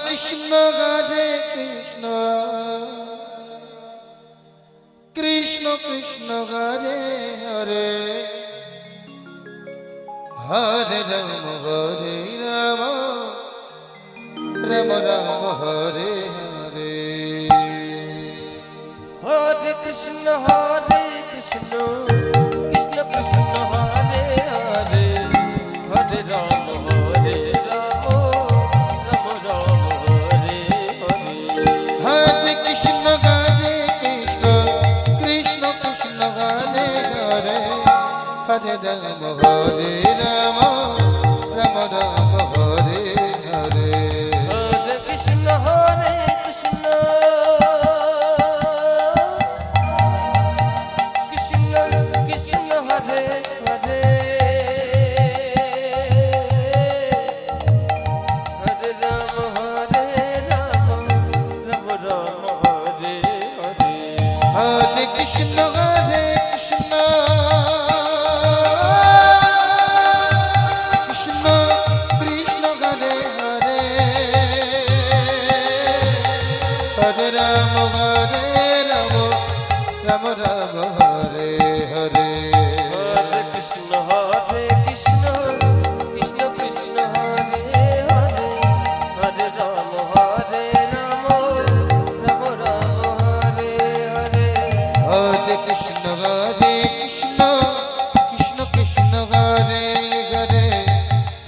কৃষ্ণ কৃষ্ণ কৃষ্ণ হরে হরে হরে রাম রাম রাম হরে হরে হরে কৃষ্ণ কৃষ্ণ কৃষ্ণ হরে হরে হরে রাম রাম রাম হরে হরে হরে কৃষ্ণ কৃষ্ণ কৃষ্ণ হরে হরে হরে রাম রাম রাম হরে হরে হরে কৃষ্ণ কৃষ্ণ কৃষ্ণ হরে হরে হরে রাম রাম রাম হরে হরে হরে কৃষ্ণ কৃষ্ণ কৃষ্ণ কৃষ্ণ হরে হরে হরে রাম রাম রাম হরে হরে হরে কৃষ্ণ কৃষ্ণ কৃষ্ণ হরে হরে হরে রাম রাম রাম হরে হরে হরে কৃষ্ণ কৃষ্ণ কৃষ্ণ কৃষ্ণ হরে হরে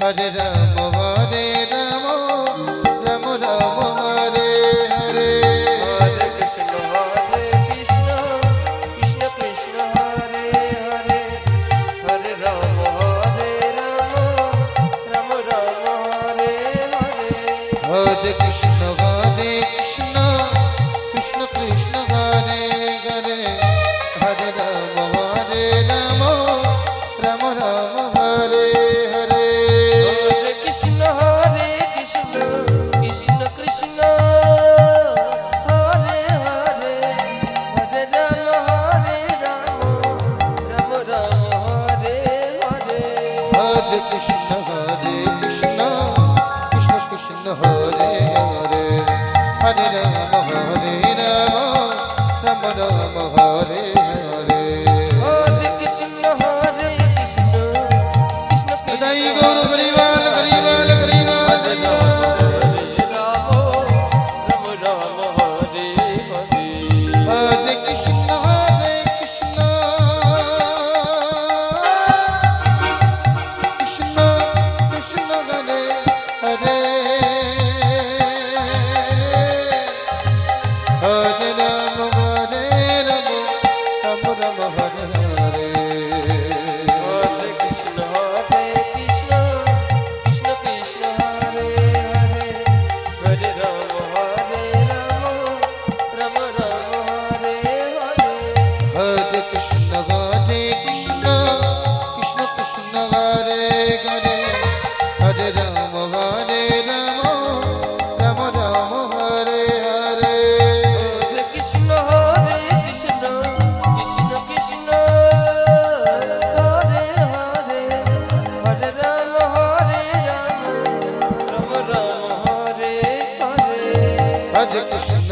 হরে রাম রাম রাম হরে হরে হরে কৃষ্ণ কৃষ্ণ কৃষ্ণ হরে হরে হরে রাম রাম রাম হরে হরে হরে কৃষ্ণ কৃষ্ণ কৃষ্ণ কৃষ্ণ হরে হরে হরে রাম রাম রাম হরে হরে হরে কৃষ্ণ কৃষ্ণ কৃষ্ণ হরে হরে হরে রাম রাম রাম হরে হরে হরে কৃষ্ণ কৃষ্ণ কৃষ্ণ কৃষ্ণ হরে হরে হরে রাম রাম রাম হরে হরে হরে কৃষ্ণ কৃষ্ণ কৃষ্ণ দাই গৌর হরিবাল হরিবাল হরিবাল রাম রাম হরে হরে হরে কৃষ্ণ কৃষ্ণ কৃষ্ণ কৃষ্ণ হরে হরে হরে রাম রাম রাম হরে হরে হরে কৃষ্ণ কৃষ্ণ কৃষ্ণ হরে হরে হরে রাম রাম রাম হরে হরে হরে কৃষ্ণ কৃষ্ণ কৃষ্ণ কৃষ্ণ হরে হরে হরে রাম রাম রাম হরে হরে হরে কৃষ্ণ কৃষ্ণ কৃষ্ণ হরে হরে হরে রাম রাম রাম হরে হরে হরে কৃষ্ণ